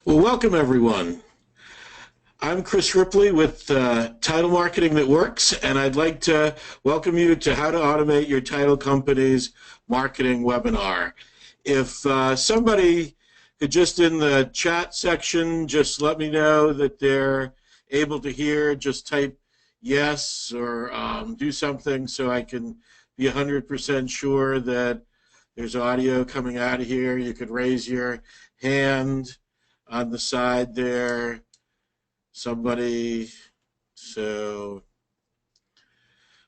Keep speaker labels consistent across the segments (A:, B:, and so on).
A: Well, welcome everyone. I'm Chris Ripley with Title Marketing That Works, and I'd like to welcome you to How to Automate Your Title Company's Marketing webinar. If somebody could just in the chat section just let me know that they're able to hear, just type yes or do something so I can be 100% sure that there's audio coming out of here. You could raise your hand on the side there. Somebody, so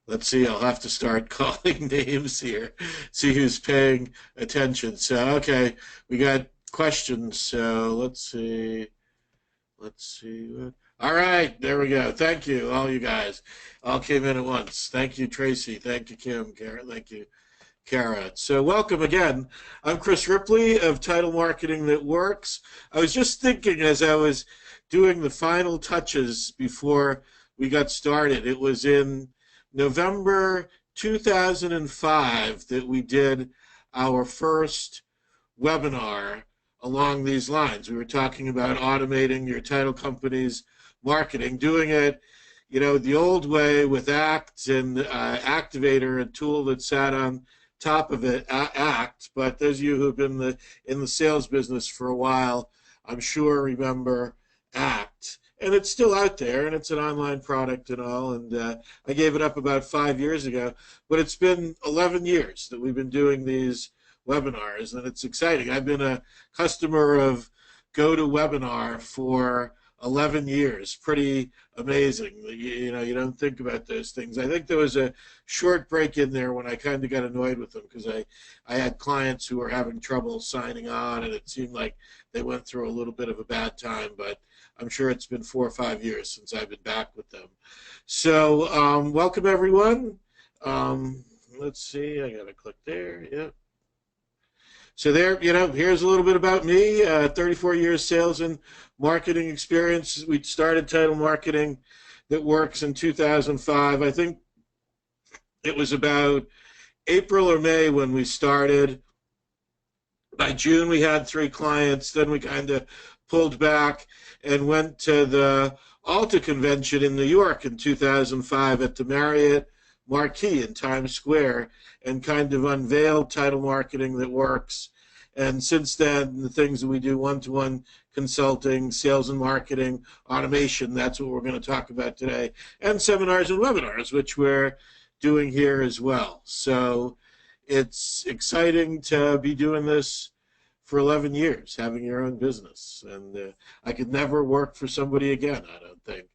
A: let's see, I'll have to start calling names here, see who's paying attention. So, okay, we got questions, so let's see. All right, there we go. Thank you, all you guys. All came in at once. Thank you, Tracy. Thank you, Kim. Garrett, thank you, Kara. So welcome again. I'm Chris Ripley of Title Marketing That Works. I was just thinking as I was doing the final touches before we got started. It was in November 2005 that we did our first webinar along these lines. We were talking about automating your title company's marketing, doing it, you know, the old way with ACT and Activator, a tool that sat on top of it, ACT. But those of you who have been in the sales business for a while, I'm sure remember ACT, and it's still out there, and it's an online product and all, and I gave it up about 5 years ago, but it's been 11 years that we've been doing these webinars, and it's exciting. I've been a customer of GoToWebinar for 11 years. Pretty amazing. You know, you don't think about those things. I think there was a short break in there when I kind of got annoyed with them because I had clients who were having trouble signing on, and it seemed like they went through a little bit of a bad time, but I'm sure it's been 4 or 5 years since I've been back with them. So welcome everyone. Let's see, I gotta click there. Yep. So there, you know, here's a little bit about me. 34 years sales and marketing experience. We started Title Marketing That Works in 2005. I think it was about April or May when we started. By June, we had 3 clients. Then we kind of pulled back and went to the Alta convention in New York in 2005 at the Marriott Marquis in Times Square and kind of unveiled Title Marketing That Works. And since then, the things that we do, one-to-one consulting, sales and marketing, automation, that's what we're going to talk about today, and seminars and webinars, which we're doing here as well. So it's exciting to be doing this for 11 years, having your own business. And I could never work for somebody again, I don't think.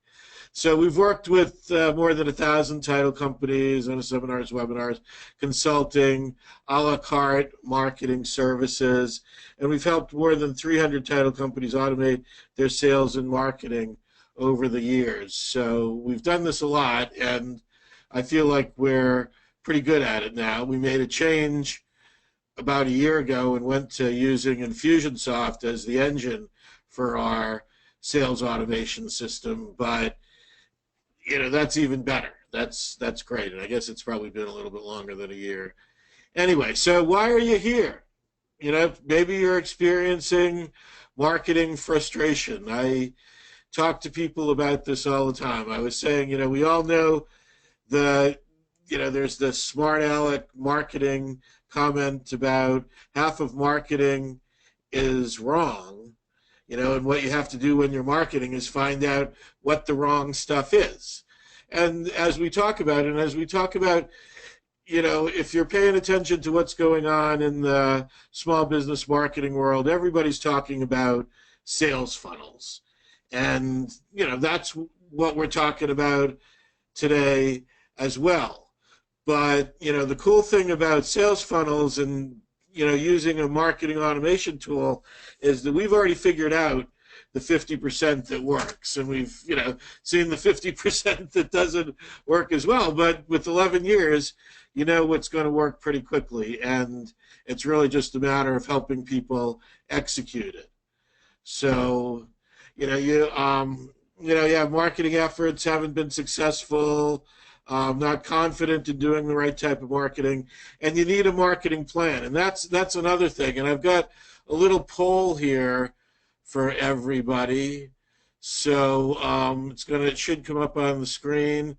A: So we've worked with more than 1,000 title companies on seminars, webinars, consulting, a la carte marketing services, and we've helped more than 300 title companies automate their sales and marketing over the years. So we've done this a lot, and I feel like we're pretty good at it now. We made a change about a year ago and went to using Infusionsoft as the engine for our sales automation system, but you know, that's even better. That's great, and I guess it's probably been a little bit longer than a year. Anyway, so why are you here? You know, maybe you're experiencing marketing frustration. I talk to people about this all the time. I was saying, you know, we all know there's the smart aleck marketing comment about half of marketing is wrong, you know, and what you have to do when you're marketing is find out what the wrong stuff is. And as we talk about it, you know, if you're paying attention to what's going on in the small business marketing world, everybody's talking about sales funnels. And, you know, that's what we're talking about today as well. But, you know, the cool thing about sales funnels and, you know, using a marketing automation tool is that we've already figured out the 50% that works, and we've, you know, seen the 50% that doesn't work as well. But with 11 years, you know what's going to work pretty quickly, and it's really just a matter of helping people execute it. So, you know, marketing efforts haven't been successful. Not confident in doing the right type of marketing, and you need a marketing plan, and that's another thing. And I've got a little poll here for everybody. So it should come up on the screen.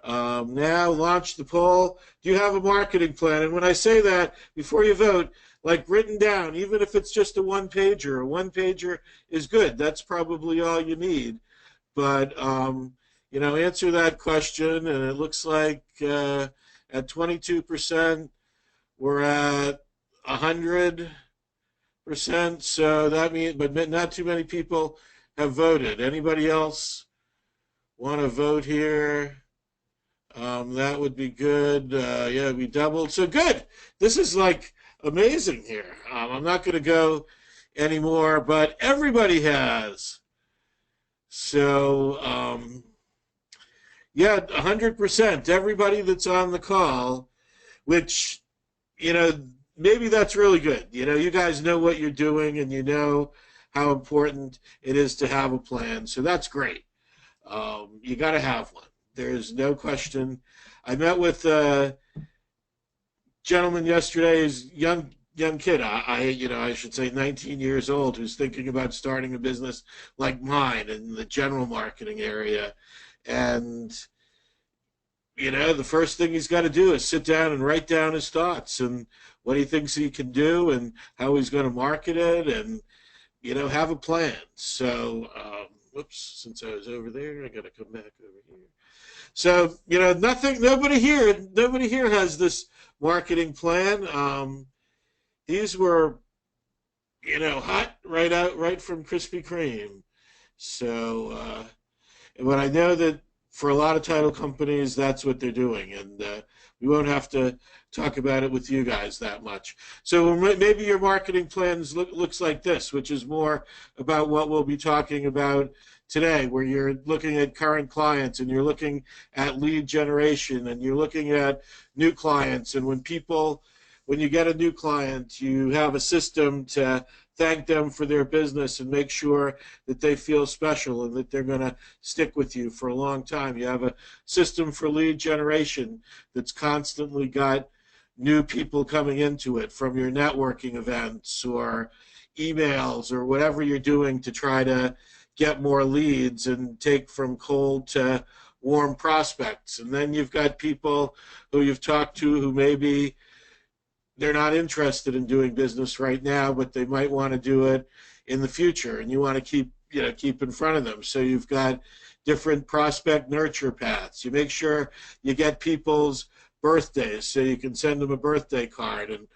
A: Now launch the poll. Do you have a marketing plan? And when I say that, before you vote, like written down, even if it's just a one-pager. A one-pager is good. That's probably all you need. But, answer that question. And it looks like at 22%, we're at 100%. So that means, but not too many people have voted. Anybody else want to vote here? That would be good. Yeah, we doubled. So good. This is like amazing here. I'm not going to go anymore, but everybody has. So, yeah, 100%. Everybody that's on the call, which, maybe that's really good. You guys know what you're doing and you know how important it is to have a plan. So that's great. You got to have one. There's no question. I met with a gentleman yesterday, he's young kid. I should say 19 years old, who's thinking about starting a business like mine in the general marketing area. And, the first thing he's got to do is sit down and write down his thoughts and what he thinks he can do and how he's going to market it and, have a plan. So, whoops, since I was over there, I got to come back over here. So, nobody here has this marketing plan. These were, hot right from Krispy Kreme. So, but I know that for a lot of title companies, that's what they're doing. And we won't have to talk about it with you guys that much. So maybe your marketing plans looks like this, which is more about what we'll be talking about today, where you're looking at current clients and you're looking at lead generation and you're looking at new clients. And when you get a new client, you have a system to thank them for their business and make sure that they feel special and that they're going to stick with you for a long time. You have a system for lead generation that's constantly got new people coming into it from your networking events or emails or whatever you're doing to try to get more leads and take from cold to warm prospects. And then you've got people who you've talked to who maybe they're not interested in doing business right now, but they might want to do it in the future, and you want to keep in front of them. So you've got different prospect nurture paths. You make sure you get people's birthdays so you can send them a birthday card and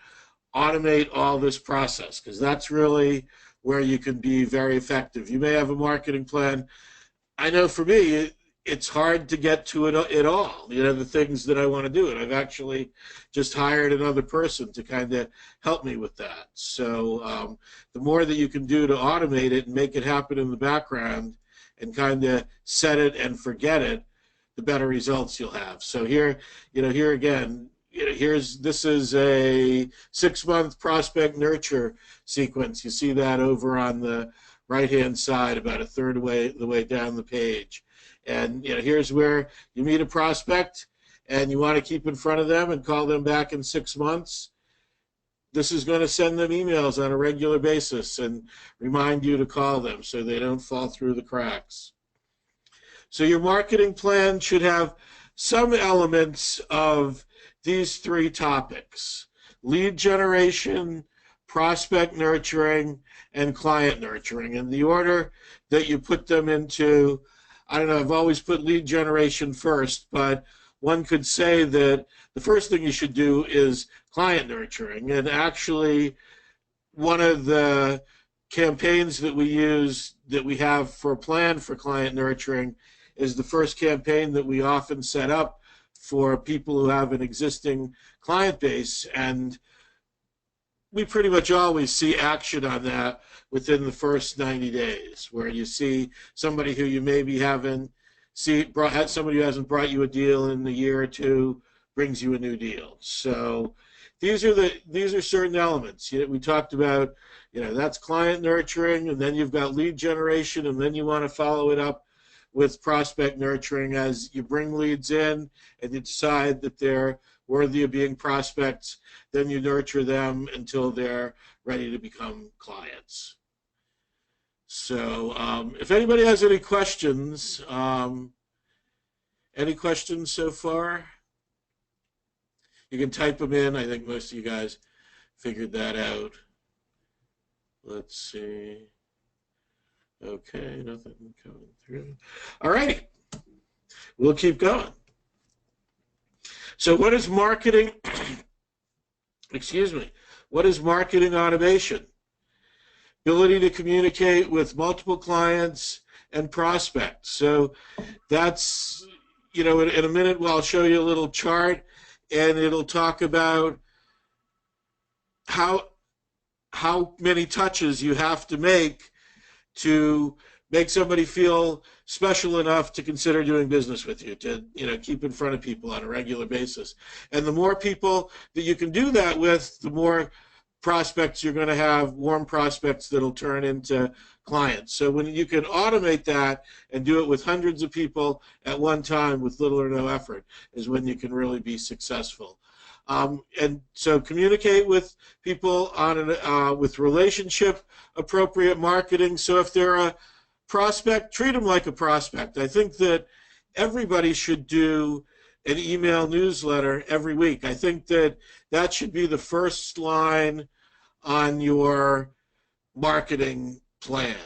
A: automate all this process, because that's really where you can be very effective. You may have a marketing plan. I know for me, it's hard to get to it all, the things that I want to do. And I've actually just hired another person to kind of help me with that. So the more that you can do to automate it and make it happen in the background and kind of set it and forget it, the better results you'll have. So here again, this is a 6-month prospect nurture sequence. You see that over on the right-hand side, about a third of the way down the page. And here's where you meet a prospect and you want to keep in front of them and call them back in 6 months. This is going to send them emails on a regular basis and remind you to call them so they don't fall through the cracks. So your marketing plan should have some elements of these 3 topics: lead generation, prospect nurturing, and client nurturing. And the order that you put them into, I don't know, I've always put lead generation first, but one could say that the first thing you should do is client nurturing. And actually, one of the campaigns that we have for a plan for client nurturing is the first campaign that we often set up for people who have an existing client base. And we pretty much always see action on that within the first 90 days, where you see somebody who you maybe haven't somebody who hasn't brought you a deal in a year or two brings you a new deal. So these are certain elements. We talked about, that's client nurturing, and then you've got lead generation, and then you want to follow it up with prospect nurturing as you bring leads in and you decide that they're worthy of being prospects. Then you nurture them until they're ready to become clients. So if anybody has any questions so far, you can type them in. I think most of you guys figured that out. Let's see. Okay, nothing coming through. All right, we'll keep going. So what is marketing? Excuse me. What is marketing automation? Ability to communicate with multiple clients and prospects. So that's, in a minute, I'll show you a little chart, and it'll talk about how many touches you have to make to make somebody feel special enough to consider doing business with you, to keep in front of people on a regular basis. And the more people that you can do that with, the more prospects you're going to have, warm prospects that'll turn into clients. So when you can automate that and do it with hundreds of people at one time with little or no effort is when you can really be successful. And so communicate with people on with relationship appropriate marketing. So if they're a prospect, treat them like a prospect. I think that everybody should do an email newsletter every week. I think that that should be the first line on your marketing plan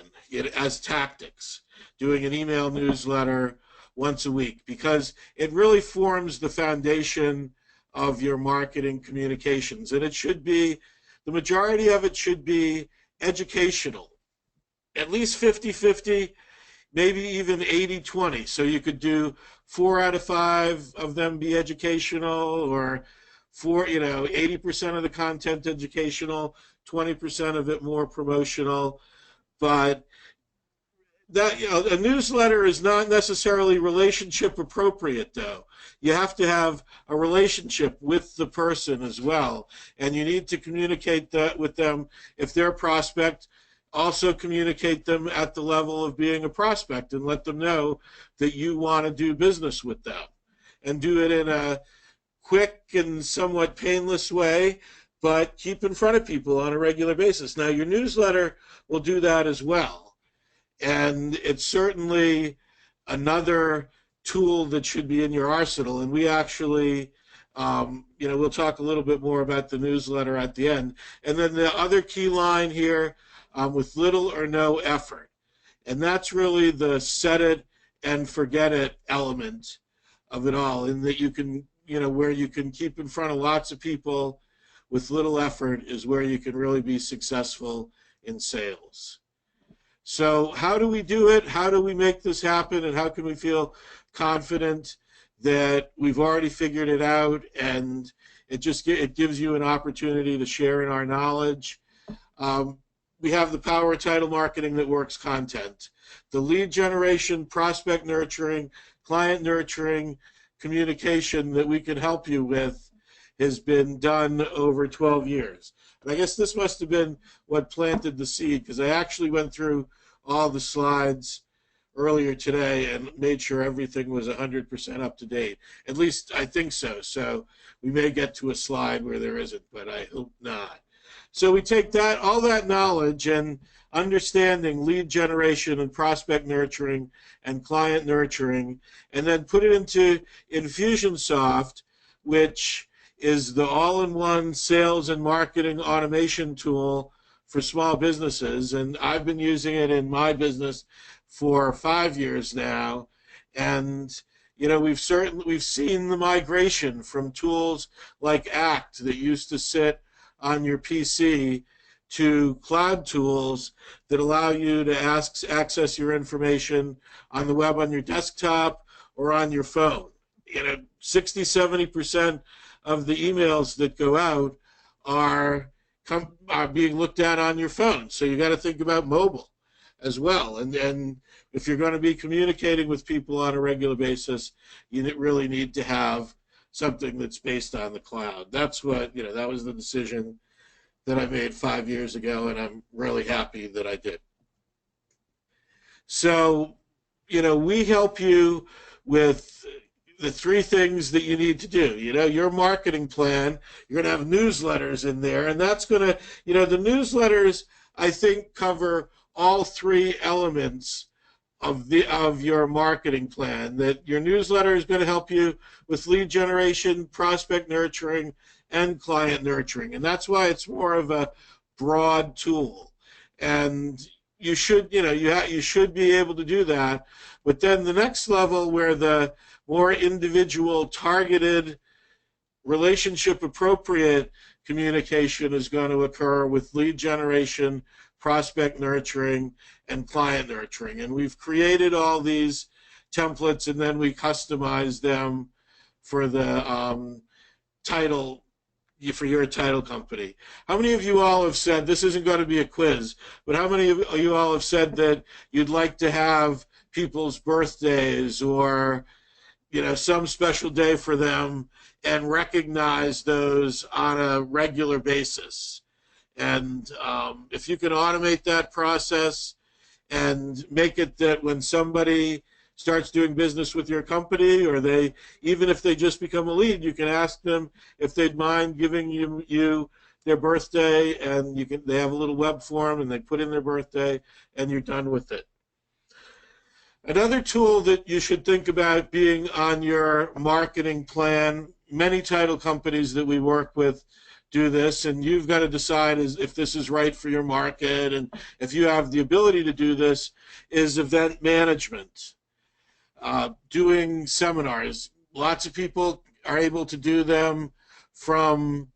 A: as tactics, doing an email newsletter once a week, because it really forms the foundation of your marketing communications. And it should be, the majority of it should be educational, at least 50-50, maybe even 80-20. So you could do 4 out of 5 of them be educational, or 80% of the content educational, 20% of it more promotional. But that, a newsletter is not necessarily relationship appropriate, though. You have to have a relationship with the person as well, and you need to communicate that with them. If they're a prospect, also communicate them at the level of being a prospect and let them know that you want to do business with them, and do it in a quick and somewhat painless way, but keep in front of people on a regular basis. Now, your newsletter will do that as well. And it's certainly another tool that should be in your arsenal. And we actually, we'll talk a little bit more about the newsletter at the end. And then the other key line here, with little or no effort. And that's really the set it and forget it element of it all, in that you can, where you can keep in front of lots of people with little effort is where you can really be successful in sales. So how do we do it? How do we make this happen? And how can we feel confident that we've already figured it out, and it gives you an opportunity to share in our knowledge? We have the power of title marketing that works content. The lead generation, prospect nurturing, client nurturing communication that we can help you with has been done over 12 years. And I guess this must have been what planted the seed, because I actually went through all the slides earlier today and made sure everything was 100% up to date. At least I think so. So we may get to a slide where there isn't, but I hope not. So we take that, all that knowledge and understanding lead generation and prospect nurturing and client nurturing, and then put it into Infusionsoft, which is the all-in-one sales and marketing automation tool for small businesses. And I've been using it in my business for 5 years now. And we've seen the migration from tools like Act that used to sit on your PC to cloud tools that allow you to access your information on the web, on your desktop, or on your phone. 60-70% of the emails that go out are being looked at on your phone. So you got to think about mobile as well. And if you're going to be communicating with people on a regular basis, you really need to have something that's based on the cloud. That's what, that was the decision that I made 5 years ago, and I'm really happy that I did. So, we help you with the 3 things that you need to do. Your marketing plan, you're going to have newsletters in there, and that's going to, the newsletters, I think, cover all three elements of your marketing plan. That your newsletter is going to help you with lead generation, prospect nurturing, and client nurturing, and that's why it's more of a broad tool. And you should, you should be able to do that. But then the next level, where the more individual, targeted, relationship appropriate communication is going to occur with lead generation, prospect nurturing, and client nurturing. And we've created all these templates, and then we customize them for the title, for your title company. How many of you all have said, this isn't going to be a quiz, but how many of you all have said that you'd like to have people's birthdays or some special day for them and recognize those on a regular basis? And if you can automate that process and make it that when somebody starts doing business with your company, or even if they just become a lead, you can ask them if they'd mind giving you their birthday, and they have a little web form and they put in their birthday, and you're done with it. Another tool that you should think about being on your marketing plan, many title companies that we work with do this, and you've got to decide if this is right for your market and if you have the ability to do this, is event management. Doing seminars. Lots of people are able to do them from,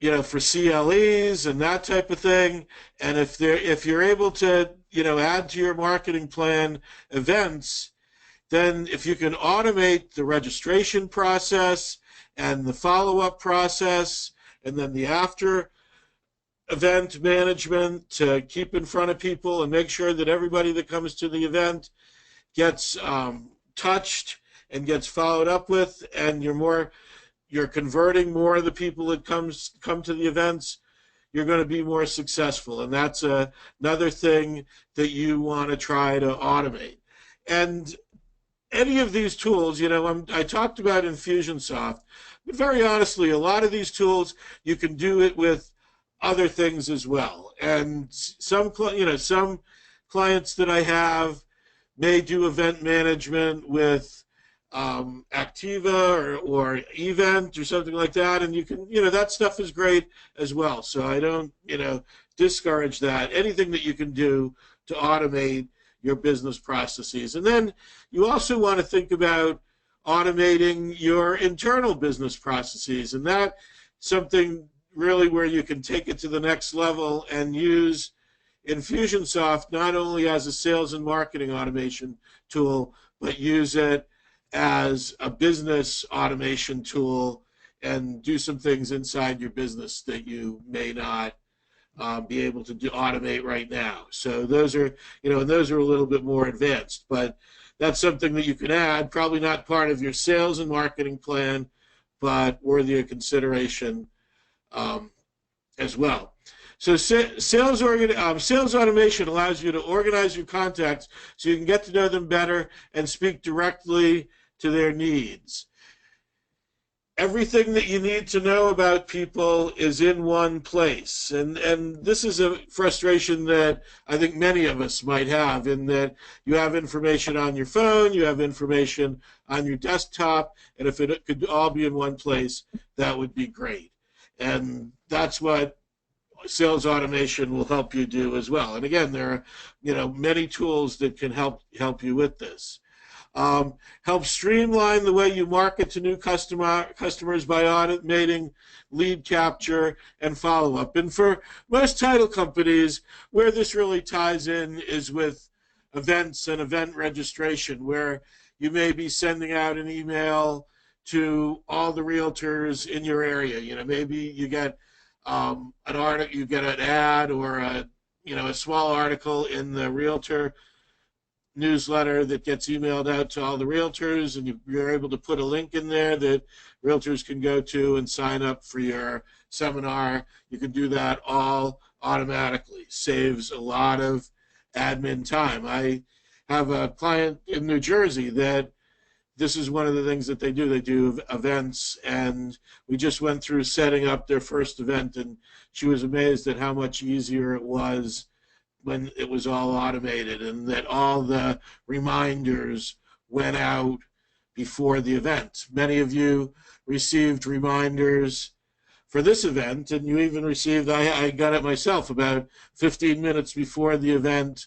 A: for CLEs and that type of thing. And if you're able to, add to your marketing plan events, then if you can automate the registration process and the follow-up process, and then the after event management to keep in front of people and make sure that everybody that comes to the event gets touched and gets followed up with, and you're converting more of the people that come to the events, you're going to be more successful. And that's another thing that you want to try to automate. And any of these tools, I talked about Infusionsoft, but very honestly, a lot of these tools, you can do it with other things as well. And some clients that I have may do event management with Activa or Event or something like that, and you can, that stuff is great as well. So I don't, discourage that. Anything that you can do to automate your business processes. And then you also want to think about automating your internal business processes, and that's something really where you can take it to the next level and use Infusionsoft not only as a sales and marketing automation tool, but use it as a business automation tool and do some things inside your business that you may not be able to automate right now. So those are, and those are a little bit more advanced, but that's something that you can add, probably not part of your sales and marketing plan, but worthy of consideration as well. So sales automation allows you to organize your contacts so you can get to know them better and speak directly to their needs. Everything that you need to know about people is in one place. And this is a frustration that I think many of us might have, in that you have information on your phone, you have information on your desktop, and if it could all be in one place, that would be great. And that's what sales automation will help you do as well. And again, there are many tools that can help you with this. Help streamline the way you market to new customers by automating lead capture and follow-up. And for most title companies, where this really ties in is with events and event registration, where you may be sending out an email to all the realtors in your area. Maybe you get an article, you get an ad or a small article in the realtor newsletter that gets emailed out to all the realtors, and you're able to put a link in there that realtors can go to and sign up for your seminar. You can do that all automatically. Saves a lot of admin time. I have a client in New Jersey that this is one of the things that they do. They do events, and we just went through setting up their first event, and she was amazed at how much easier it was when it was all automated and that all the reminders went out before the event. Many of you received reminders for this event, and you even received, I got it myself, about 15 minutes before the event,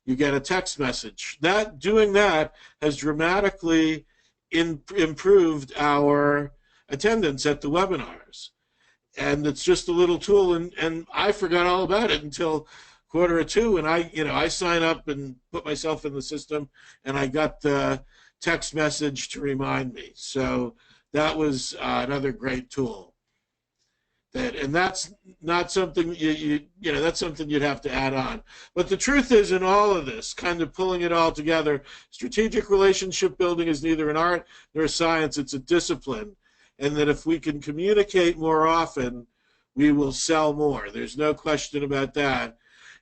A: you get a text message. Doing that has dramatically improved our attendance at the webinars. And it's just a little tool, and I forgot all about it until 1:45, and I sign up and put myself in the system, and I got the text message to remind me. So that was another great tool. And that's not something that's something you'd have to add on. But the truth is, in all of this, kind of pulling it all together, strategic relationship building is neither an art nor a science, it's a discipline. And that if we can communicate more often, we will sell more. There's no question about that.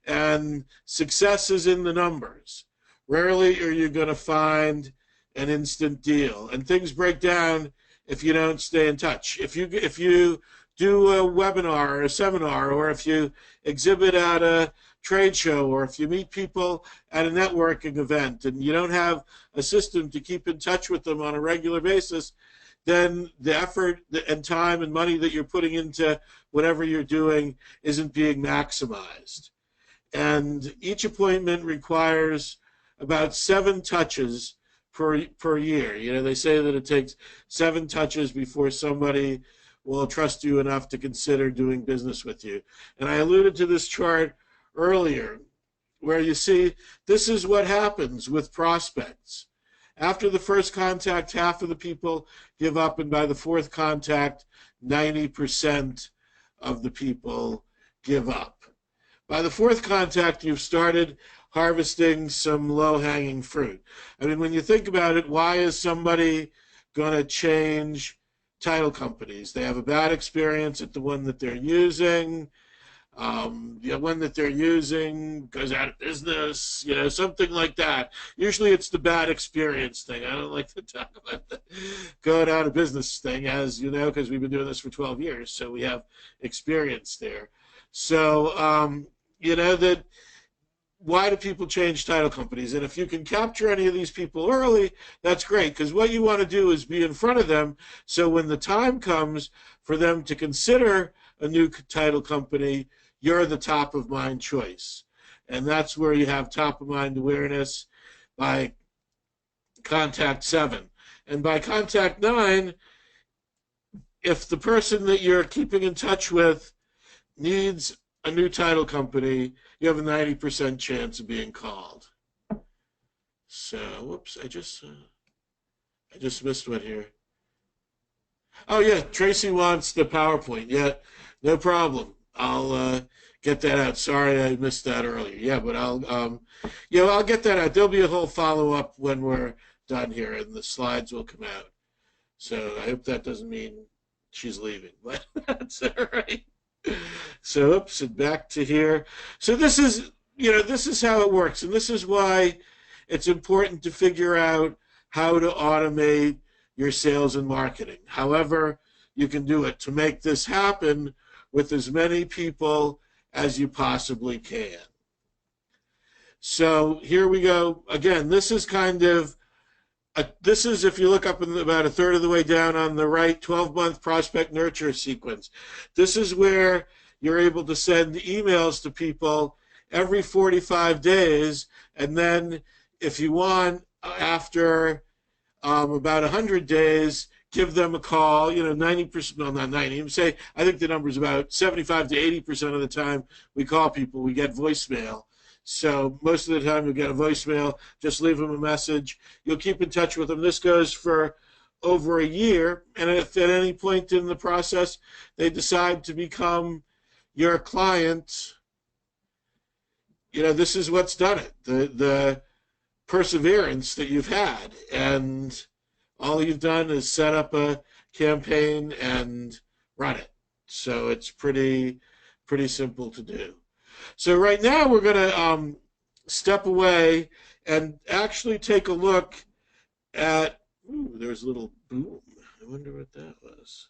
A: And success is in the numbers. Rarely are you going to find an instant deal. And things break down if you don't stay in touch. If you do a webinar or a seminar, or if you exhibit at a trade show, or if you meet people at a networking event and you don't have a system to keep in touch with them on a regular basis, then the effort and time and money that you're putting into whatever you're doing isn't being maximized. And each appointment requires about 7 touches per year. They say that it takes 7 touches before somebody will trust you enough to consider doing business with you. And I alluded to this chart earlier, where you see this is what happens with prospects. After the first contact, half of the people give up, and by the 4th contact, 90% of the people give up. By the 4th contact, you've started harvesting some low-hanging fruit. I mean, when you think about it, why is somebody going to change title companies? They have a bad experience at the one that they're using. The one that they're using goes out of business, something like that. Usually it's the bad experience thing. I don't like to talk about the going out of business thing, as you know, because we've been doing this for 12 years, so we have experience there. So, that why do people change title companies? And if you can capture any of these people early, that's great, because what you want to do is be in front of them, so when the time comes for them to consider a new title company, you're the top of mind choice. And that's where you have top of mind awareness by contact 7. And by contact 9, if the person that you're keeping in touch with needs a new title company, you have a 90% chance of being called. So, whoops, I just missed one here. Oh yeah, Tracy wants the PowerPoint. Yeah, no problem. I'll get that out. Sorry I missed that earlier. Yeah, but I'll get that out. There'll be a whole follow-up when we're done here, and the slides will come out. So I hope that doesn't mean she's leaving, but that's all right. So, oops, and back to here. So this is how it works, and this is why it's important to figure out how to automate your sales and marketing. However you can do it to make this happen with as many people as you possibly can. So here we go. Again, this is kind of this is, if you look up about a third of the way down on the right, 12-month prospect nurture sequence. This is where you're able to send emails to people every 45 days, and then if you want, after about 100 days, give them a call. 90%, well, not 90, say, I think the number is about 75 to 80% of the time we call people, we get voicemail. So most of the time you'll get a voicemail, just leave them a message. You'll keep in touch with them. This goes for over a year, and if at any point in the process they decide to become your client, this is what's done it. The perseverance that you've had, and all you've done is set up a campaign and run it. So it's pretty simple to do. So right now we're going to step away and actually take a look at, there's a little boom. I wonder what that was.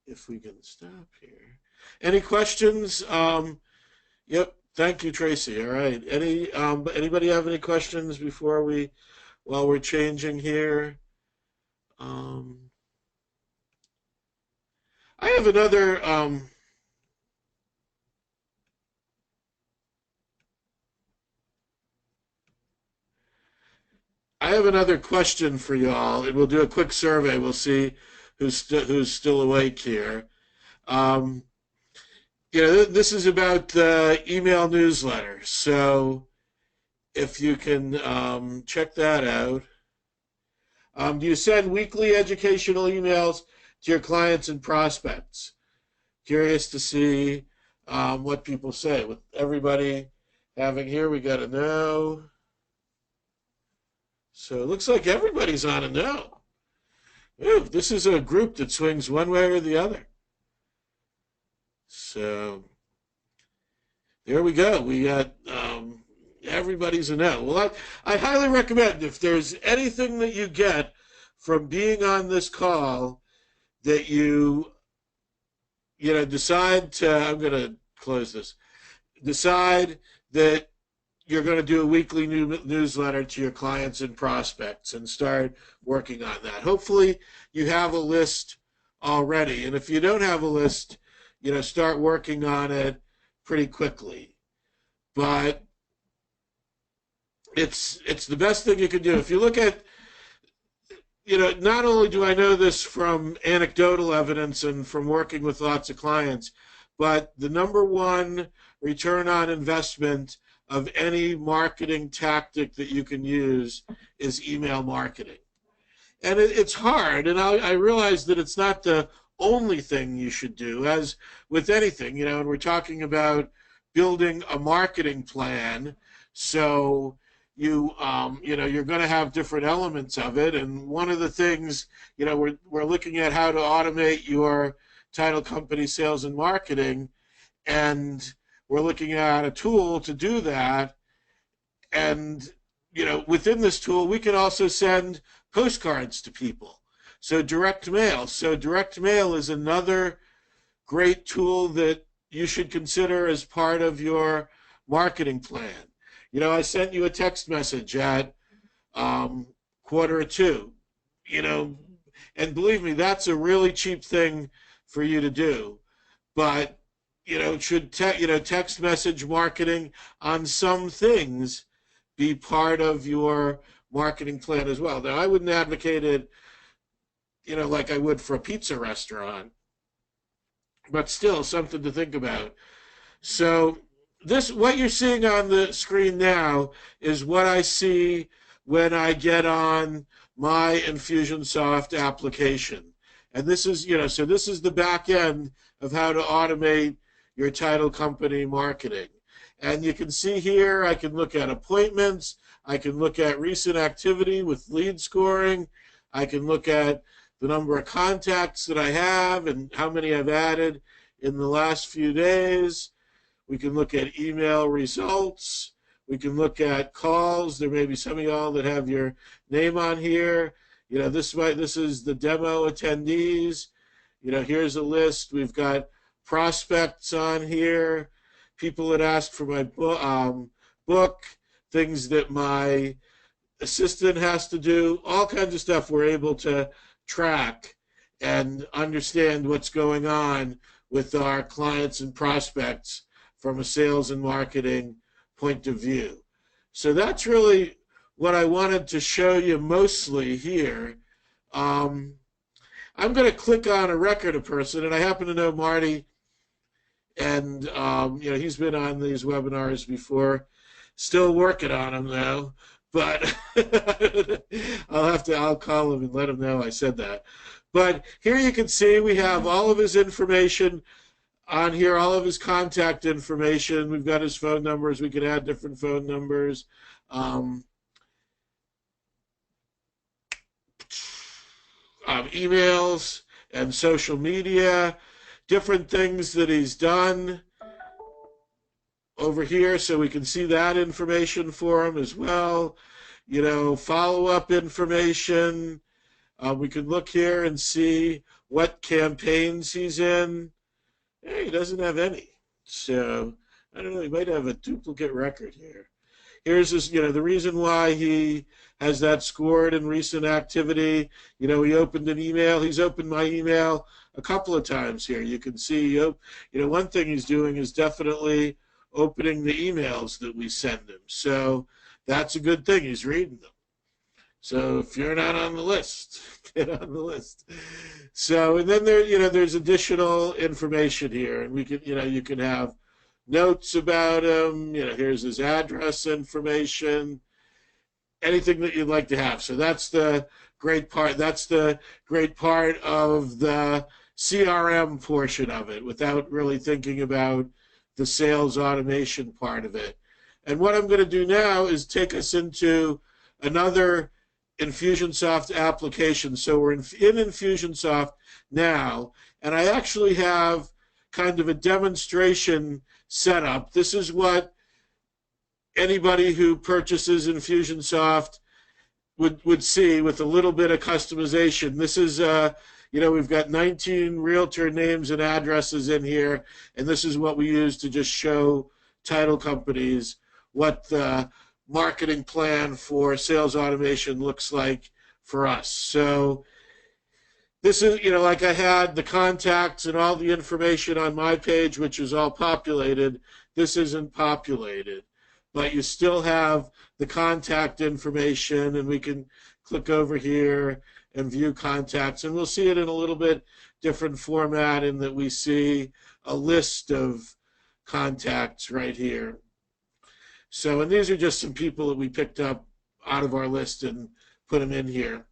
A: if we can stop here. Any questions? Yep. Thank you, Tracy. All right. Anybody have any questions while we're changing here? Um, I have another. I have another question for y'all, and we'll do a quick survey. We'll see who's still awake here. Um, this is about the email newsletter. So if you can check that out. Do you send weekly educational emails to your clients and prospects? Curious to see what people say. With everybody having here, we got a no. So it looks like everybody's on a no. Ooh, this is a group that swings one way or the other. So there we go. We got everybody's a no. Well, I highly recommend, if there's anything that you get from being on this call, that you decide to, I'm going to close this, decide that you're going to do a weekly newsletter to your clients and prospects and start working on that. Hopefully you have a list already. And if you don't have a list, start working on it pretty quickly. But it's the best thing you can do. If you look at, not only do I know this from anecdotal evidence and from working with lots of clients, but the number one return on investment of any marketing tactic that you can use is email marketing. And it's hard, and I realize that it's not the only thing you should do. As with anything, and we're talking about building a marketing plan, so you're going to have different elements of it. And one of the things, we're looking at how to automate your title company sales and marketing, and we're looking at a tool to do that. And, within this tool, we can also send postcards to people. So direct mail. So direct mail is another great tool that you should consider as part of your marketing plan. I sent you a text message at 1:45, and believe me, that's a really cheap thing for you to do. But should text message marketing on some things be part of your marketing plan as well? Now, I wouldn't advocate it, like I would for a pizza restaurant, but still something to think about. So what you're seeing on the screen now is what I see when I get on my Infusionsoft application. And this is, so this is the back end of how to automate your title company marketing. And you can see here, I can look at appointments, I can look at recent activity with lead scoring, I can look at the number of contacts that I have and how many I've added in the last few days. We can look at email results. We can look at calls. There may be some of y'all that have your name on here. This is the demo attendees. Here's a list. We've got prospects on here, people that asked for my book, things that my assistant has to do, all kinds of stuff we're able to track and understand what's going on with our clients and prospects from a sales and marketing point of view. So that's really what I wanted to show you mostly here. I'm going to click on a record a person, and I happen to know Marty, and he's been on these webinars before. Still working on them though, but I'll call him and let him know I said that. But here you can see we have all of his information on here, all of his contact information. We've got his phone numbers. We can add different phone numbers. Emails and social media, different things that he's done over here, so we can see that information for him as well. Follow-up information, We can look here and see what campaigns he's in. He doesn't have any. So I don't know, he might have a duplicate record here. Here's his, the reason why he has that scored in recent activity. He opened an email. He's opened my email a couple of times here. You can see, one thing he's doing is definitely opening the emails that we send him. So that's a good thing. He's reading them. So if you're not on the list, get on the list. So, and then there's additional information here, and we can, you can have notes about him. Here's his address information, anything that you'd like to have. So that's the great part. That's the great part of the CRM portion of it, without really thinking about the sales automation part of it. And what I'm going to do now is take us into another Infusionsoft application. So we're in Infusionsoft now, and I actually have kind of a demonstration setup. This is what anybody who purchases Infusionsoft would see with a little bit of customization. This is, we've got 19 realtor names and addresses in here, and this is what we use to just show title companies what the marketing plan for sales automation looks like for us. So this is, like I had the contacts and all the information on my page, which is all populated. This isn't populated, but you still have the contact information, and we can click over here and view contacts, and we'll see it in a little bit different format in that we see a list of contacts right here. So, and these are just some people that we picked up out of our list and put them in here.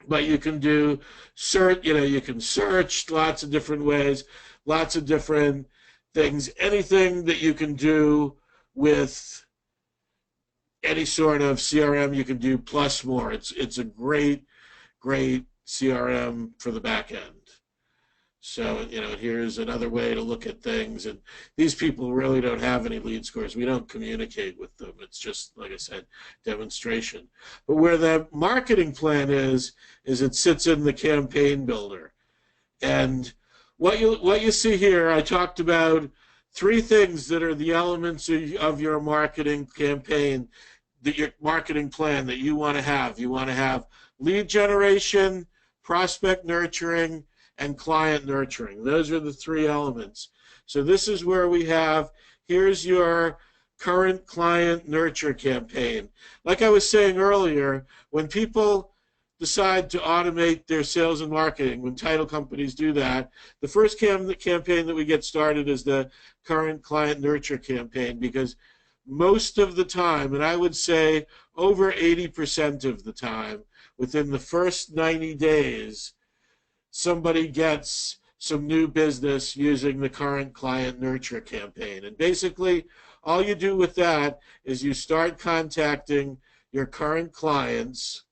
A: But you can do search, you can search lots of different ways, lots of different things, anything that you can do with any sort of CRM you can do plus more. It's a great CRM for the back end. So, here's another way to look at things. And these people really don't have any lead scores. We don't communicate with them. It's just, like I said, demonstration. But where the marketing plan is it sits in the campaign builder. And what you see here, I talked about 3 things that are the elements of your marketing campaign, your marketing plan that you want to have. You want to have lead generation, prospect nurturing, and client nurturing. Those are the 3 elements. So this is where we have, here's your current client nurture campaign. Like I was saying earlier, when people decide to automate their sales and marketing, when title companies do that, the first campaign that we get started is the current client nurture campaign, because most of the time, and I would say over 80% of the time, within the first 90 days, somebody gets some new business using the current client nurture campaign. And basically, all you do with that is you start contacting your current clients.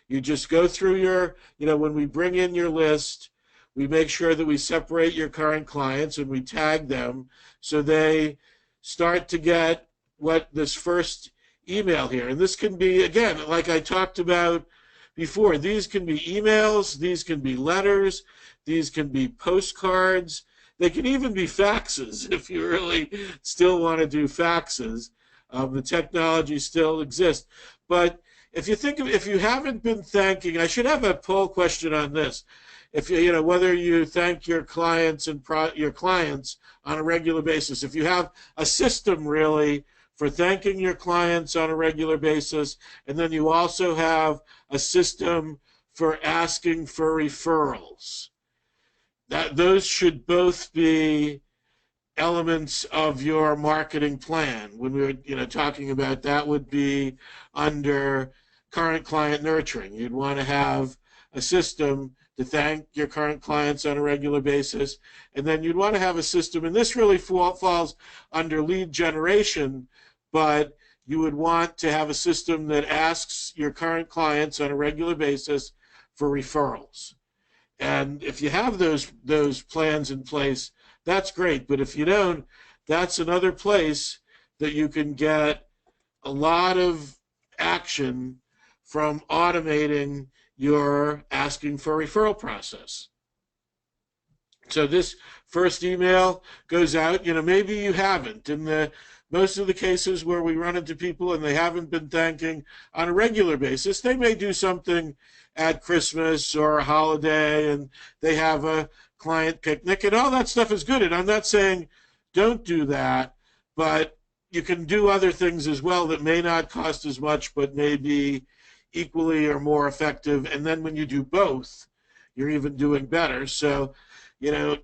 A: You just go through your, when we bring in your list, we make sure that we separate your current clients and we tag them so they start to get what this first email here. And this can be, again, like I talked about before, these can be emails, these can be letters, these can be postcards, they can even be faxes if you really still want to do faxes. The technology still exists. But if you haven't been thanking, I should have a poll question on this. If whether you thank your clients and your clients on a regular basis. If you have a system really for thanking your clients on a regular basis, and then you also have a system for asking for referrals. Those should both be elements of your marketing plan. When we're talking about that, would be under current client nurturing. You'd want to have a system to thank your current clients on a regular basis, and then you'd want to have a system, and this really falls under lead generation, but you would want to have a system that asks your current clients on a regular basis for referrals. And if you have those plans in place, that's great. But if you don't, that's another place that you can get a lot of action from automating your asking for referral process. So this first email goes out, maybe you haven't. In most of the cases where we run into people and they haven't been thanking on a regular basis, they may do something at Christmas or a holiday and they have a client picnic, and all that stuff is good. And I'm not saying don't do that, but you can do other things as well that may not cost as much but may be equally or more effective. And then when you do both, you're even doing better. So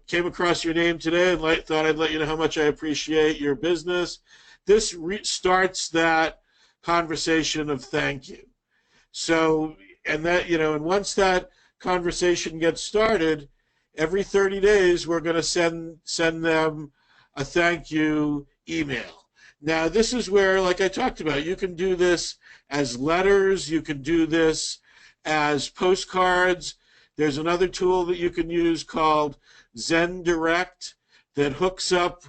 A: came across your name today and thought I'd let you know how much I appreciate your business. This starts that conversation of thank you. So, and and once that conversation gets started, every 30 days we're going to send them a thank you email. Now, this is where, like I talked about, you can do this as letters, you can do this as postcards. There's another tool that you can use called Zen Direct that hooks up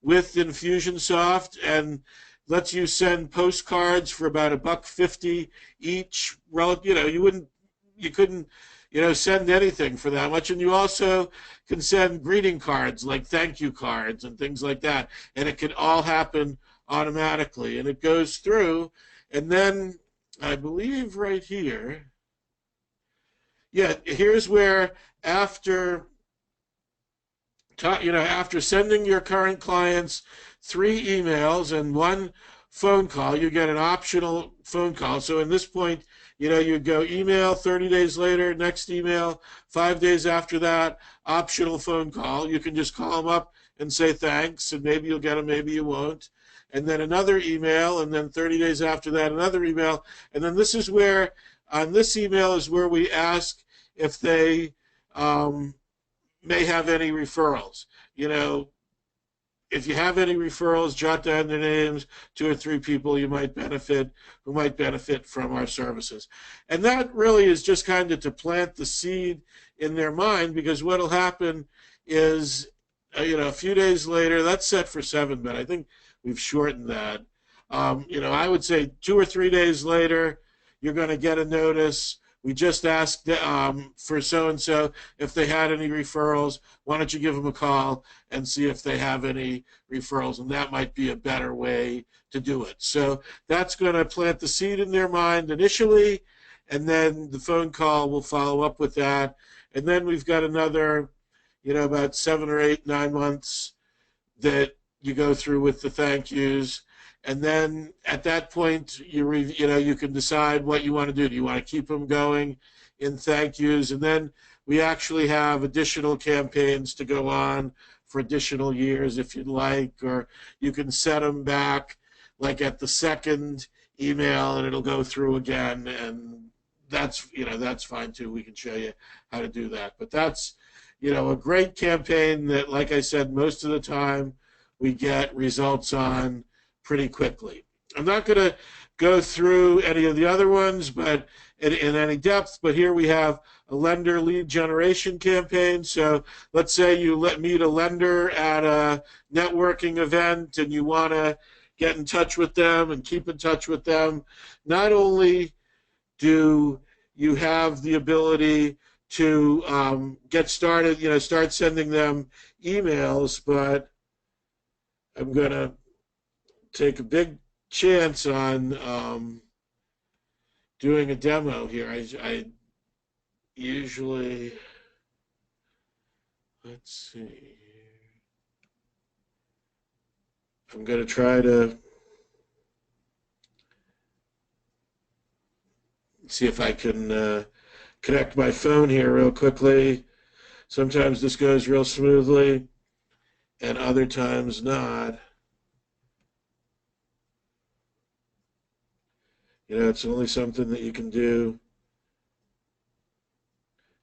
A: with Infusionsoft and lets you send postcards for about $1.50 each. You couldn't send anything for that much. And you also can send greeting cards like thank you cards and things like that. And it can all happen automatically. And it goes through. And then I believe right here, yeah, here's where after sending your current clients 3 emails and 1 phone call, you get an optional phone call. So in this point, you go email, 30 days later, next email, 5 days after that, optional phone call. You can just call them up and say thanks, and maybe you'll get them, maybe you won't. And then another email, and then 30 days after that, another email. And then this is where, on this email is where we ask if they may have any referrals. If you have any referrals, jot down their names, 2 or 3 people who might benefit from our services. And that really is just kind of to plant the seed in their mind, because what will happen is, a few days later, that's set for 7, but I think we've shortened that. I would say 2 or 3 days later, you're going to get a notice. We just asked for so-and-so if they had any referrals. Why don't you give them a call and see if they have any referrals? And that might be a better way to do it. So that's going to plant the seed in their mind initially, and then the phone call will follow up with that. And then we've got another, about 7 or 8, 9 months that you go through with the thank yous. And then at that point, you can decide what you want to do. Do you want to keep them going in thank yous? And then we actually have additional campaigns to go on for additional years if you'd like, or you can set them back like at the 2nd email and it'll go through again. And that's fine too. We can show you how to do that. But that's, a great campaign that, like I said, most of the time we get results on pretty quickly. I'm not going to go through any of the other ones but in any depth, but here we have a lender lead generation campaign. So let's say you meet a lender at a networking event and you want to get in touch with them and keep in touch with them. Not only do you have the ability to get started, start sending them emails, but I'm going to take a big chance on doing a demo here. I usually, let's see, I'm going to try to see if I can connect my phone here real quickly. Sometimes this goes real smoothly and other times not. It's only something that you can do.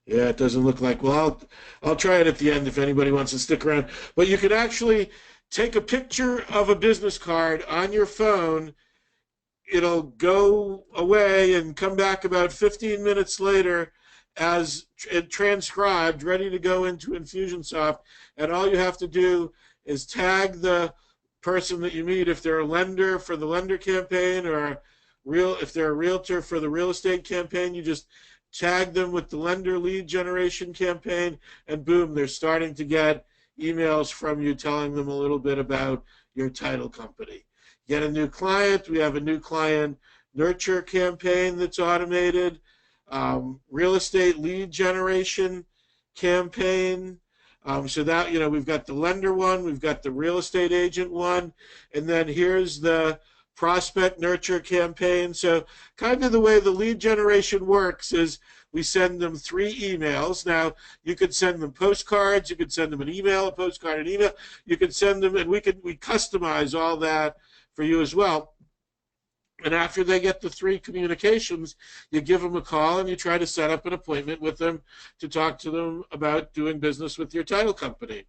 A: Yeah, it doesn't look like, well, I'll try it at the end if anybody wants to stick around. But you can actually take a picture of a business card on your phone. It'll go away and come back about 15 minutes later as transcribed, ready to go into Infusionsoft. And all you have to do is tag the person that you meet, if they're a lender for the lender campaign or if they're a realtor for the real estate campaign, you just tag them with the lender lead generation campaign, and boom, they're starting to get emails from you telling them a little bit about your title company. Get a new client. We have a new client nurture campaign that's automated. Real estate lead generation campaign. So that, we've got the lender one, we've got the real estate agent one, and then here's the prospect nurture campaign. So kind of the way the lead generation works is we send them 3 emails. Now, you could send them postcards, you could send them an email, a postcard, an email. You could send them, and we customize all that for you as well. And after they get the 3 communications, you give them a call and you try to set up an appointment with them to talk to them about doing business with your title company.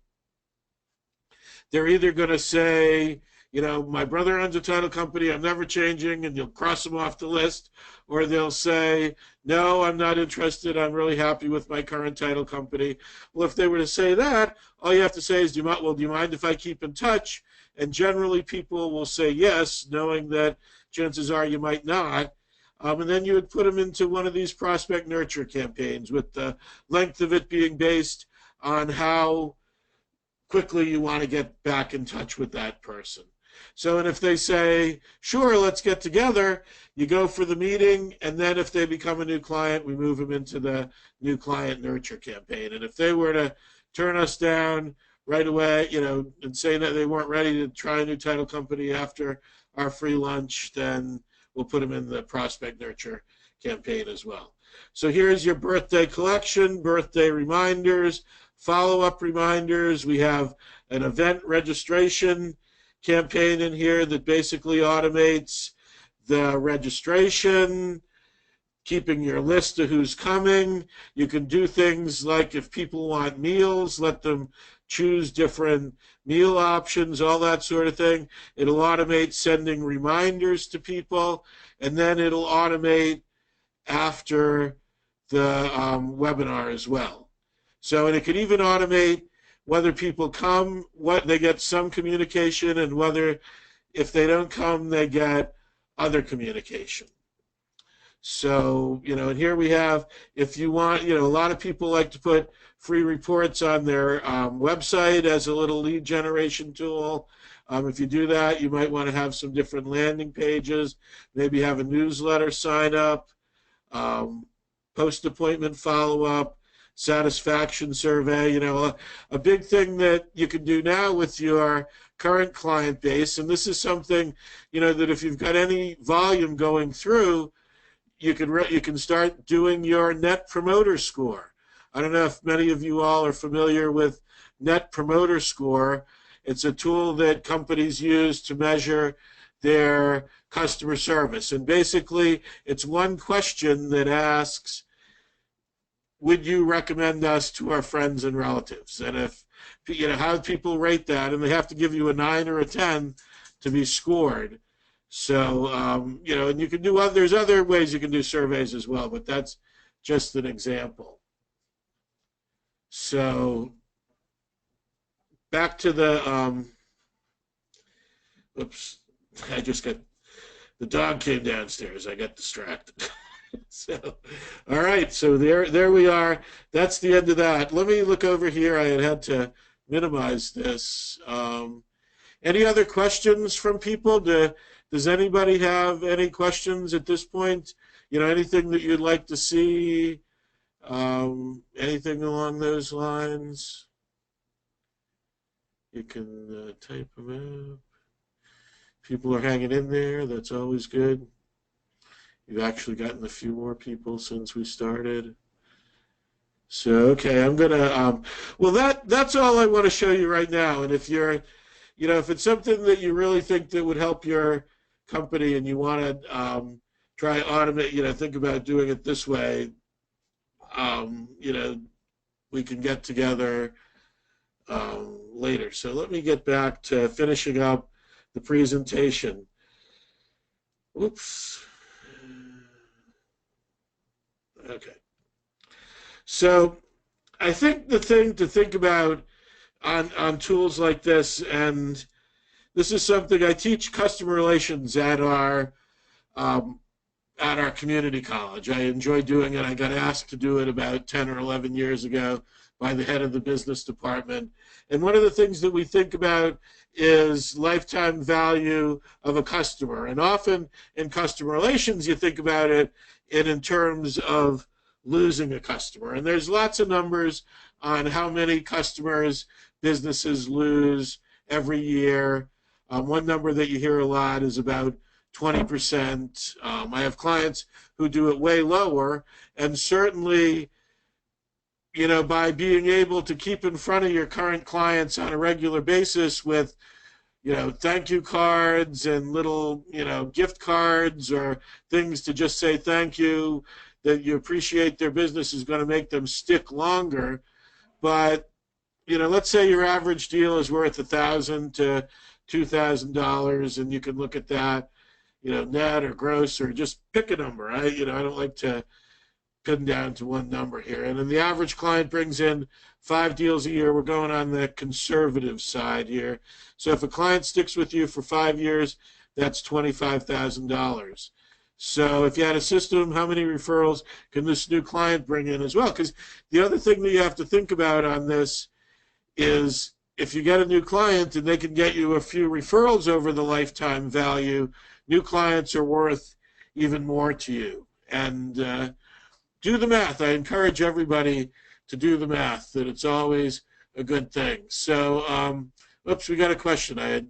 A: They're either going to say, my brother owns a title company, I'm never changing, and you'll cross them off the list, or they'll say, no, I'm not interested, I'm really happy with my current title company. Well, if they were to say that, all you have to say is, do you mind if I keep in touch? And generally people will say yes, knowing that chances are you might not. And then you would put them into one of these prospect nurture campaigns with the length of it being based on how quickly you want to get back in touch with that person. So, and if they say, sure, let's get together, you go for the meeting, and then if they become a new client, we move them into the new client nurture campaign. And if they were to turn us down right away, and say that they weren't ready to try a new title company after our free lunch, then we'll put them in the prospect nurture campaign as well. So here's your birthday collection, birthday reminders, follow-up reminders. We have an event registration campaign in here that basically automates the registration, keeping your list of who's coming. You can do things like if people want meals, let them choose different meal options, all that sort of thing. It'll automate sending reminders to people, and then it'll automate after the webinar as well. So, and it could even automate whether people come, what they get some communication, and whether if they don't come, they get other communication. So, and here we have, if you want, a lot of people like to put free reports on their website as a little lead generation tool. If you do that, you might want to have some different landing pages, maybe have a newsletter sign up, post-appointment follow-up, satisfaction survey. A big thing that you can do now with your current client base, and this is something, that if you've got any volume going through, you can start doing your Net Promoter Score. I don't know if many of you all are familiar with Net Promoter Score. It's a tool that companies use to measure their customer service. And basically, it's one question that asks, would you recommend us to our friends and relatives? And if, how people rate that, and they have to give you a 9 or a 10 to be scored. So, and you can do there's other ways you can do surveys as well, but that's just an example. So, back to the, oops, the dog came downstairs. I got distracted. So, all right, so there we are. That's the end of that. Let me look over here. I had to minimize this. Any other questions from people? Does anybody have any questions at this point? Anything that you'd like to see? Anything along those lines? You can type them up. People are hanging in there. That's always good. You've actually gotten a few more people since we started. So, okay, I'm gonna, well, that's all I want to show you right now. And if you're, if it's something that you really think that would help your company and you want to try automate, think about doing it this way, we can get together later. So let me get back to finishing up the presentation. Oops. Okay. So I think the thing to think about on tools like this, and this is something I teach customer relations at our at our community college. I enjoy doing it. I got asked to do it about 10 or 11 years ago by the head of the business department. And one of the things that we think about is lifetime value of a customer. And often in customer relations, you think about it in terms of losing a customer. And there's lots of numbers on how many customers businesses lose every year. One number that you hear a lot is about 20%. I have clients who do it way lower, and certainly, you know, by being able to keep in front of your current clients on a regular basis with, you know, thank you cards and little, you know, gift cards or things to just say thank you, that you appreciate their business, is going to make them stick longer. But, you know, let's say your average deal is worth $1,000 to $2,000, and you can look at that, you know, net or gross, or just pick a number. I don't like to pin down to one number here. And then the average client brings in 5 deals a year. We're going on the conservative side here. So if a client sticks with you for 5 years, that's $25,000. So if you had a system, how many referrals can this new client bring in as well? Because the other thing that you have to think about on this is, if you get a new client and they can get you a few referrals over the lifetime value, new clients are worth even more to you. And do the math. I encourage everybody to do the math, that it's always a good thing. So, oops, we got a question. I had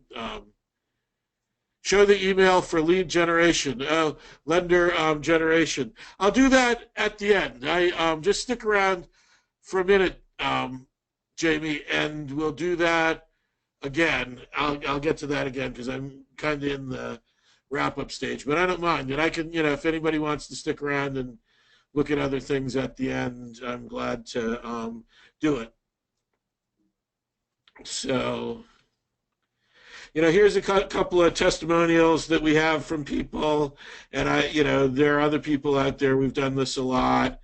A: show the email for lead generation, lender generation. I'll do that at the end. I just stick around for a minute, Jamie, and we'll do that again. I'll get to that again because I'm kind of in the wrap-up stage, but I don't mind. And I can, you know, if anybody wants to stick around and look at other things at the end, I'm glad to do it. So, you know, here's a couple of testimonials that we have from people, and you know, there are other people out there. We've done this a lot.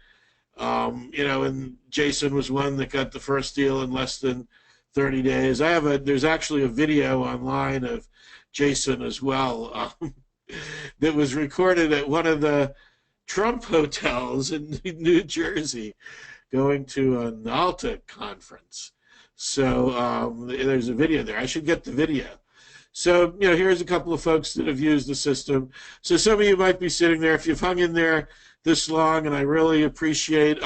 A: You know, and Jason was one that got the first deal in less than 30 days. There's actually a video online of Jason as well, that was recorded at one of the Trump hotels in New Jersey, going to an Alta conference. So there's a video there. I should get the video. So, you know, here's a couple of folks that have used the system. So some of you might be sitting there, if you've hung in there this long, and I really appreciate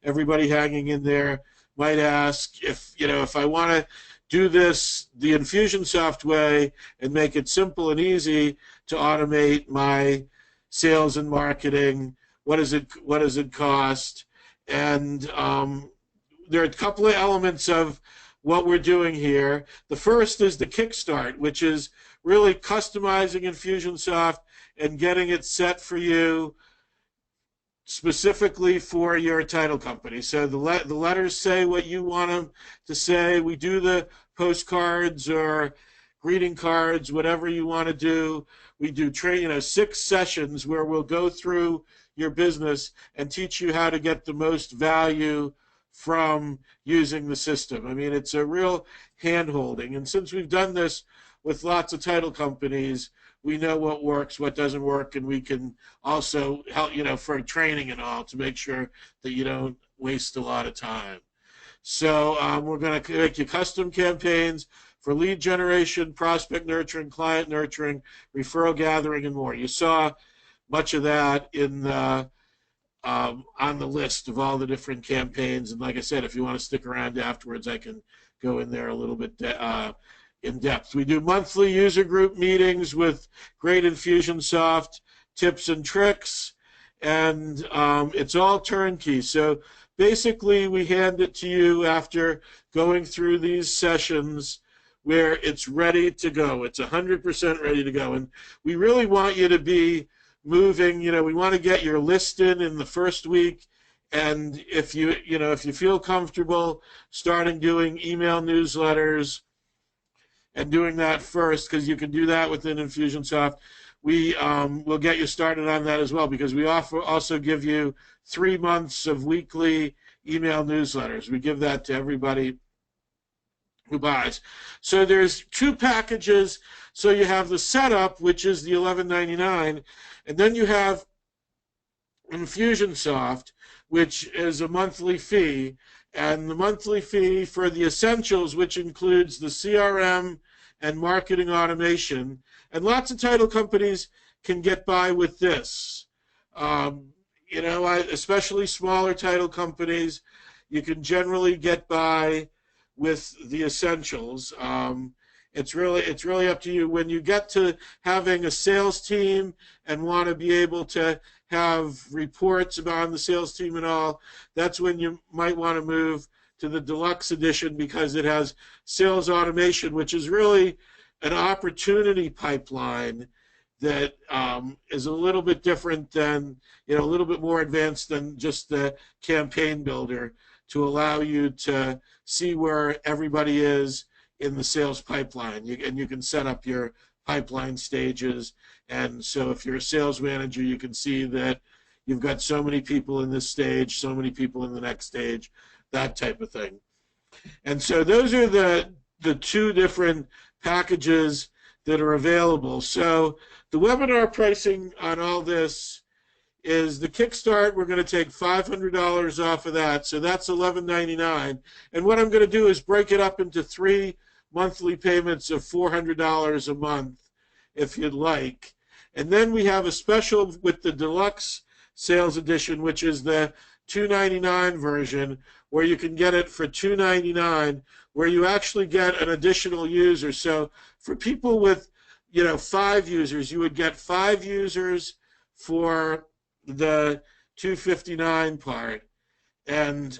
A: everybody hanging in there, might ask, if, you know, if I want to do this the Infusionsoft way and make it simple and easy to automate my sales and marketing, what does it cost? And there are a couple of elements of what we're doing here. The first is the kickstart, which is really customizing Infusionsoft and getting it set for you specifically for your title company. So the letters say what you want them to say. We do the postcards or greeting cards, whatever you want to do. We do 6 sessions where we'll go through your business and teach you how to get the most value from using the system. I mean, it's a real hand-holding. And since we've done this with lots of title companies, we know what works, what doesn't work, and we can also help, you know, for training and all, to make sure that you don't waste a lot of time. So we're going to make you custom campaigns for lead generation, prospect nurturing, client nurturing, referral gathering, and more. You saw much of that in the on the list of all the different campaigns. And like I said, if you want to stick around afterwards, I can go in there a little bit in depth. We do monthly user group meetings with great Infusionsoft tips and tricks, and it's all turnkey. So basically, we hand it to you after going through these sessions where it's ready to go. It's 100% ready to go. And we really want you to be moving. You know, we want to get your list in the first week. And if you feel comfortable starting doing email newsletters and doing that first, because you can do that within Infusionsoft, we will get you started on that as well, because we also give you 3 months of weekly email newsletters. We give that to everybody who buys. So there's 2 packages. So you have the setup, which is the $11.99, and then you have Infusionsoft, which is a monthly fee, and the monthly fee for the essentials, which includes the CRM and marketing automation, and lots of title companies can get by with this. You know, especially smaller title companies, you can generally get by with the essentials. It's really up to you. When you get to having a sales team and want to be able to have reports about the sales team and all, that's when you might want to move to the deluxe edition, because it has sales automation, which is really an opportunity pipeline that is a little bit different than, you know, a little bit more advanced than just the campaign builder, to allow you to see where everybody is in the sales pipeline. And you can set up your pipeline stages. And so if you're a sales manager, you can see that you've got so many people in this stage, so many people in the next stage, that type of thing. And so those are the two different packages that are available. So the webinar pricing on all this is the Kickstart. We're going to take $500 off of that, so that's $11.99. And what I'm going to do is break it up into 3 monthly payments of $400 a month, if you'd like. And then we have a special with the Deluxe Sales Edition, which is the $299 version, where you can get it for $299, where you actually get an additional user. So for people with, you know, 5 users, you would get 5 users for the $259 part, and,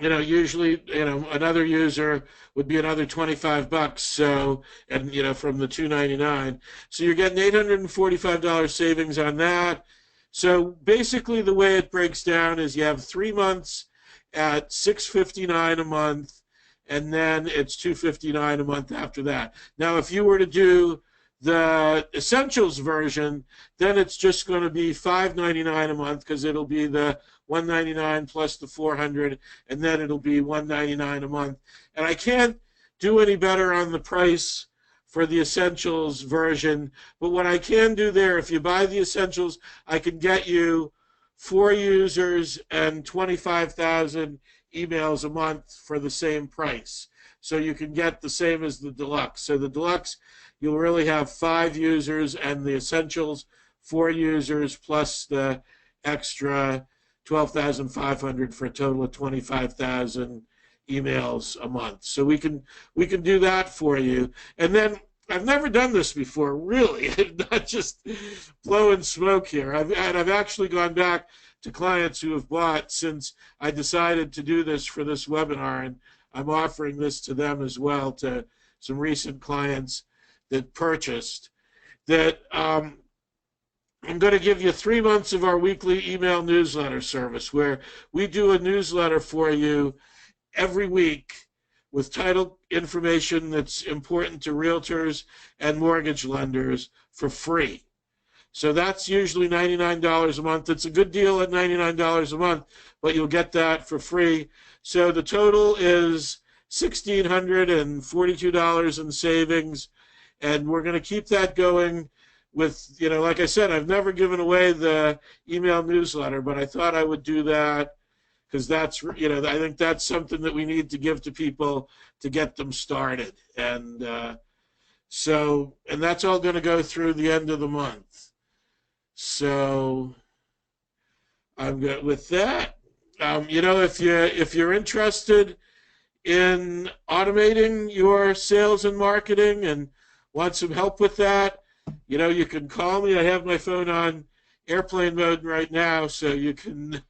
A: you know, usually, you know, another user would be another $25. So, and, you know, from the $299, so you're getting $845 savings on that. So basically, the way it breaks down is you have 3 months at $659 a month, and then it's $259 a month after that. Now, if you were to do the Essentials version, then it's just going to be $599 a month, because it'll be the $199 plus the $400, and then it'll be $199 a month. And I can't do any better on the price for the Essentials version, but what I can do there, if you buy the Essentials, I can get you 4 users and 25,000 emails a month for the same price. So you can get the same as the Deluxe. So the Deluxe, you'll really have 5 users, and the Essentials 4 users plus the extra 12,500 for a total of 25,000 emails a month. So we can do that for you. And then I've never done this before, really, not just blowing smoke here. I've actually gone back to clients who have bought since I decided to do this for this webinar, and I'm offering this to them as well, to some recent clients that purchased, that I'm going to give you 3 months of our weekly email newsletter service, where we do a newsletter for you every week with title information that's important to realtors and mortgage lenders for free. So that's usually $99 a month. It's a good deal at $99 a month, but you'll get that for free. So the total is $1,642 in savings, and we're going to keep that going with, you know, like I said, I've never given away the email newsletter, but I thought I would do that because that's, you know, I think that's something that we need to give to people to get them started. And so, and that's all going to go through the end of the month. So I'm good with that. You know, if you're interested in automating your sales and marketing and want some help with that, you know, you can call me. I have my phone on airplane mode right now, so you can,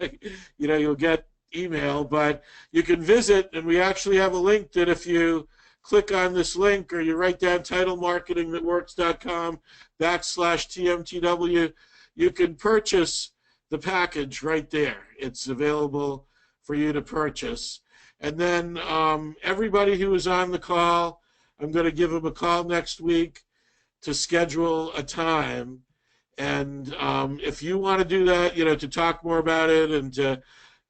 A: you know, you'll get email, but you can visit, and we actually have a link that if you click on this link or you write down titlemarketingthatworks.com/TMTW, you can purchase the package right there. It's available for you to purchase. And then everybody who is on the call, I'm going to give them a call next week to schedule a time. And if you want to do that, you know, to talk more about it and to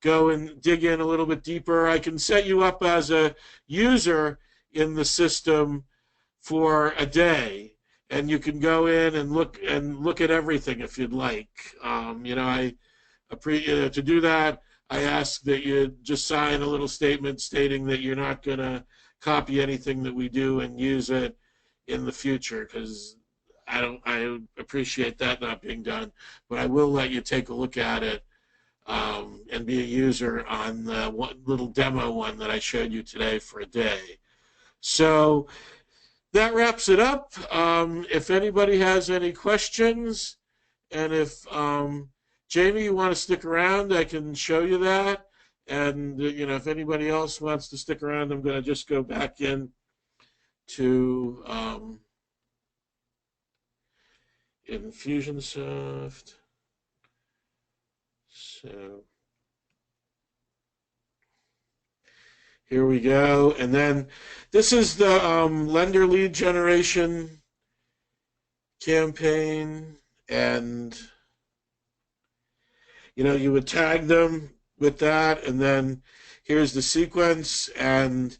A: go and dig in a little bit deeper, I can set you up as a user in the system for a day. and you can go in and look at everything if you'd like. To do that, I ask that you just sign a little statement stating that you're not going to copy anything that we do and use it in the future, because I appreciate that not being done, but I will let you take a look at it and be a user on the little demo one that I showed you today for a day. So that wraps it up. If anybody has any questions, and if Jamie, you want to stick around, I can show you that. And if anybody else wants to stick around, I'm going to just go back in to Infusionsoft. So here we go. And then this is the lender lead generation campaign. And, you would tag them with that. And then here's the sequence. And,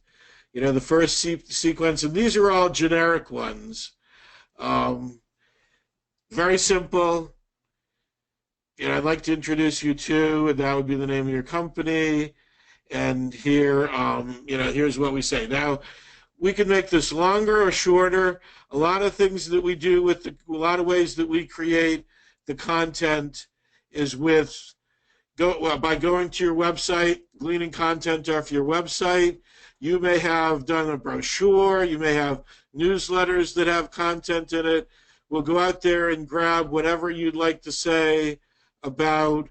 A: the first sequence. And these are all generic ones. Very simple. I'd like to introduce you to, and that would be the name of your company. And here, here's what we say. Now, we can make this longer or shorter. A lot of things that we do a lot of ways that we create the content is by going to your website, gleaning content off your website. You may have done a brochure. You may have newsletters that have content in it. We'll go out there and grab whatever you'd like to say about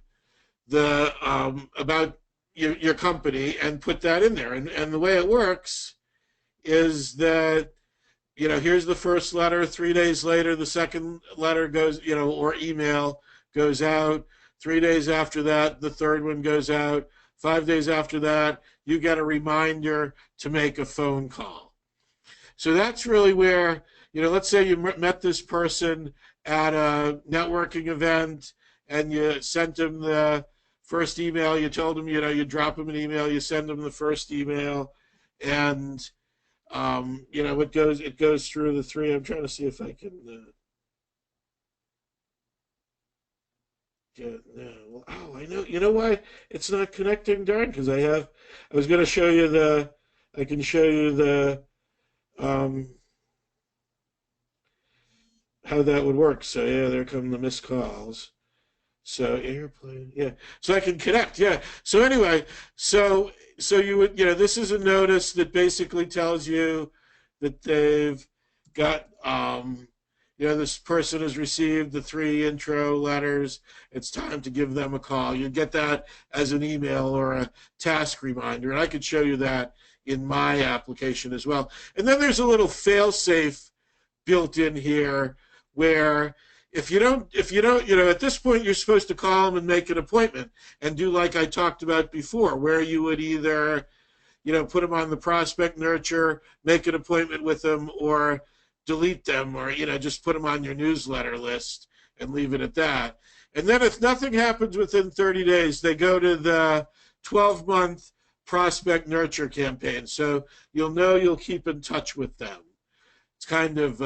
A: your company and put that in there. And the way it works is that, here's the first letter. 3 days later, the second letter goes, or email goes out. 3 days after that, the third one goes out. 5 days after that, you get a reminder to make a phone call. So that's really where, let's say you met this person at a networking event and you sent them the first email. You told them, you drop them an email, you send them the first email, and it goes through the three. I'm trying to see if I can I know. You know why it's not connecting? Darn, because I was going to show you I can show you how that would work. So yeah, there come the missed calls. So airplane, yeah. So I can connect, yeah. So anyway, so you would, this is a notice that basically tells you that they've got, this person has received the 3 intro letters. It's time to give them a call. You get that as an email or a task reminder, and I could show you that in my application as well. And then there's a little fail-safe built in here where if you don't, at this point you're supposed to call them and make an appointment and do like I talked about before, where you would either, put them on the prospect nurture, make an appointment with them, or delete them, or, just put them on your newsletter list and leave it at that. And then if nothing happens within 30 days, they go to the 12-month prospect nurture campaign. So you'll keep in touch with them. It's kind of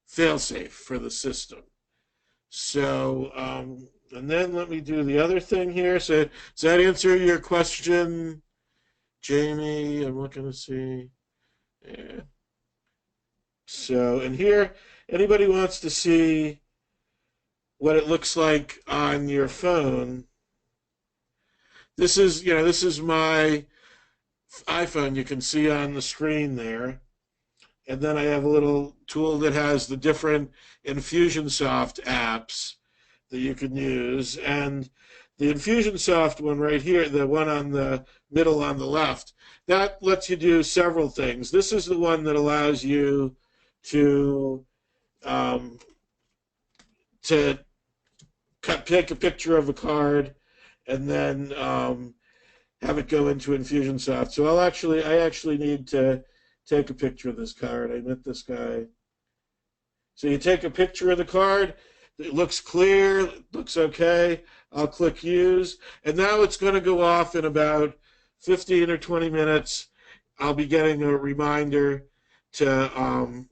A: fail-safe for the system. So, and then let me do the other thing here. So does that answer your question, Jamie? I'm looking to see. Yeah. So, and here, anybody wants to see what it looks like on your phone. This is my iPhone. You can see on the screen there. And then I have a little tool that has the different Infusionsoft apps that you can use. And the Infusionsoft one right here, the one on the middle on the left, that lets you do several things. This is the one that allows you to take a picture of a card and then have it go into Infusionsoft. So I actually need to take a picture of this card. I met this guy. So you take a picture of the card. It looks clear. It looks okay. I'll click use. And now it's going to go off in about 15 or 20 minutes. I'll be getting a reminder to,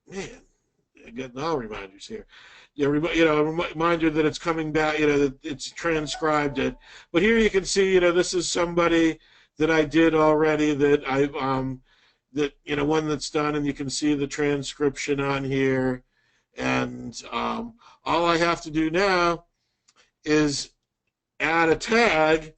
A: man, getting all reminders here. A reminder that it's coming back, that it's transcribed it. But here you can see, this is somebody that I did already one that's done, and you can see the transcription on here. And all I have to do now is add a tag.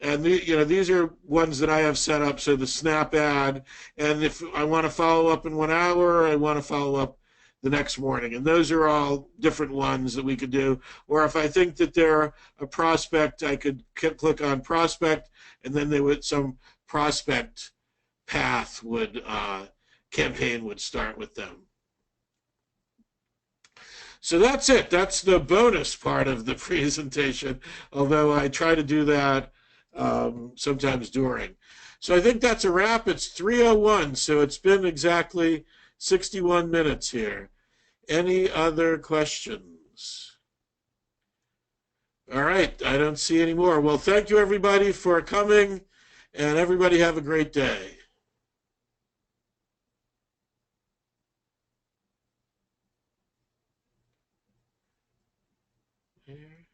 A: And these are ones that I have set up, so the snap ad. And if I want to follow up in 1 hour, I want to follow up the next morning. And those are all different ones that we could do. Or if I think that they're a prospect, I could click on prospect, and then some prospect path campaign would start with them. So that's it. That's the bonus part of the presentation, although I try to do that sometimes during. So I think that's a wrap. It's 3:01, so it's been exactly 61 minutes here. Any other questions? All right, I don't see any more. Well, thank you, everybody, for coming, and everybody have a great day. Here.